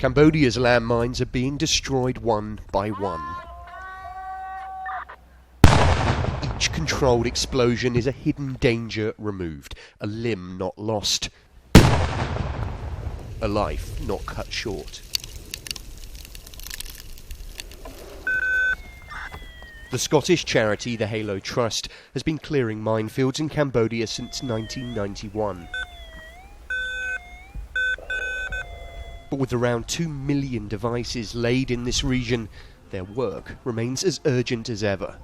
Cambodia's landmines are being destroyed one by one. Each controlled explosion is a hidden danger removed, a limb not lost, a life not cut short. The Scottish charity, the Halo Trust, has been clearing minefields in Cambodia since 1991. But with around 2 million devices laid in this region, their work remains as urgent as ever.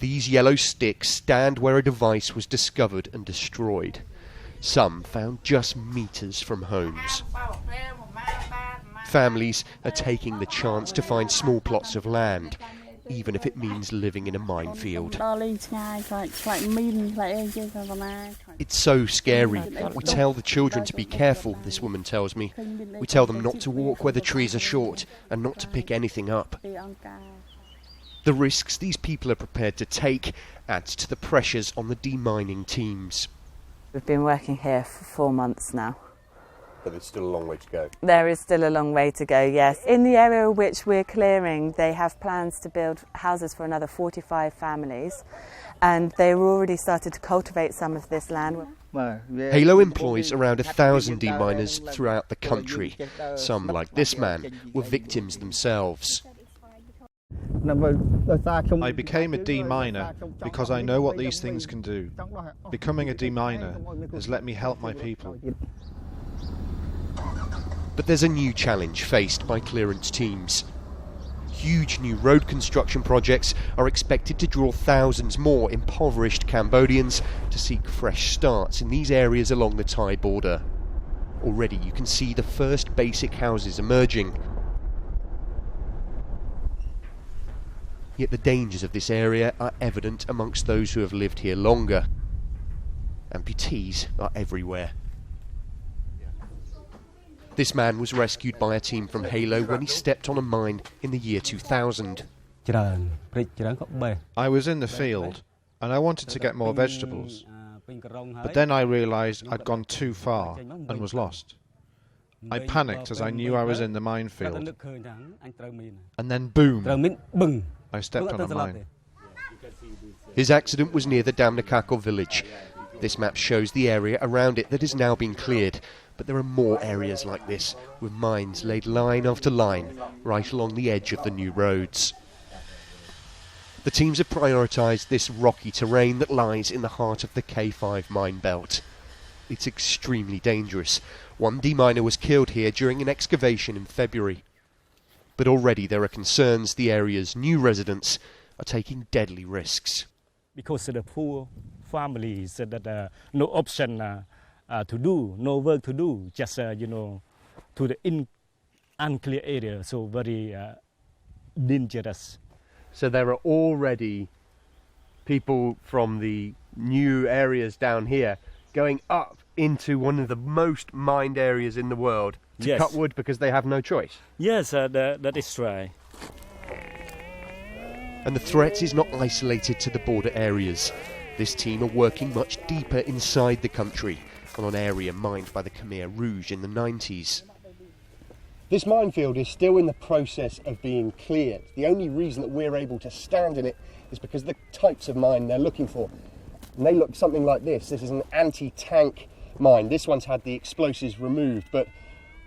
These yellow sticks stand where a device was discovered and destroyed, some found just meters from homes. Families are taking the chance to find small plots of land, even if it means living in a minefield. It's so scary. We tell the children to be careful, this woman tells me. We tell them not to walk where the trees are short and not to pick anything up. The risks these people are prepared to take adds to the pressures on the demining teams. We've been working here for 4 months now. But there's still a long way to go. There is still a long way to go, yes. In the area which we're clearing, they have plans to build houses for another 45 families, and they've already started to cultivate some of this land. Halo employs around 1,000 deminers throughout the country. Some, like this man, were victims themselves. I became a deminer because I know what these things can do. Becoming a deminer has let me help my people. But there's a new challenge faced by clearance teams. Huge new road construction projects are expected to draw thousands more impoverished Cambodians to seek fresh starts in these areas along the Thai border. Already you can see the first basic houses emerging. Yet the dangers of this area are evident amongst those who have lived here longer. Amputees are everywhere. This man was rescued by a team from Halo when he stepped on a mine in the year 2000. I was in the field and I wanted to get more vegetables, but then I realised I'd gone too far and was lost. I panicked as I knew I was in the minefield, and then boom, I stepped on a mine. His accident was near the Damnakakal village. This map shows the area around it that has now been cleared, but there are more areas like this, with mines laid line after line, right along the edge of the new roads. The teams have prioritised this rocky terrain that lies in the heart of the K5 mine belt. It's extremely dangerous. One deminer was killed here during an excavation in February. But already there are concerns the area's new residents are taking deadly risks. Because of the poor families, that no option to do, no work to do, just to the unclear area, so very dangerous. So there are already people from the new areas down here going up into one of the most mined areas in the world to cut wood because they have no choice. Yes, that is right. And the threat is not isolated to the border areas. This team are working much deeper inside the country, on an area mined by the Khmer Rouge in the 90s. This minefield is still in the process of being cleared. The only reason that we're able to stand in it is because of the types of mine they're looking for. And they look something like this. This is an anti-tank mine. This one's had the explosives removed, but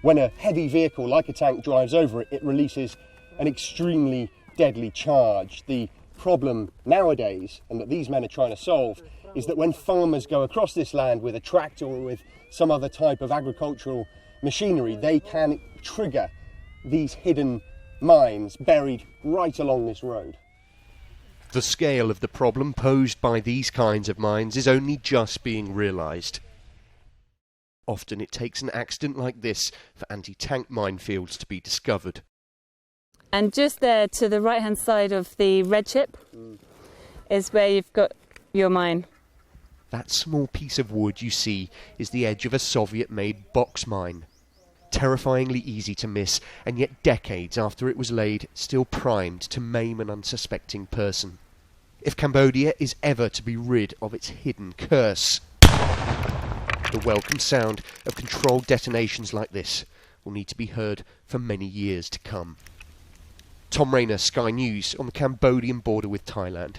when a heavy vehicle like a tank drives over it, it releases an extremely deadly charge. The problem nowadays, and that these men are trying to solve, is that when farmers go across this land with a tractor or with some other type of agricultural machinery, they can trigger these hidden mines buried right along this road. The scale of the problem posed by these kinds of mines is only just being realised. Often it takes an accident like this for anti-tank minefields to be discovered. And just there to the right-hand side of the red chip is where you've got your mine. That small piece of wood you see is the edge of a Soviet-made box mine. Terrifyingly easy to miss, and yet decades after it was laid, still primed to maim an unsuspecting person. If Cambodia is ever to be rid of its hidden curse, the welcome sound of controlled detonations like this will need to be heard for many years to come. Tom Rayner, Sky News, on the Cambodian border with Thailand.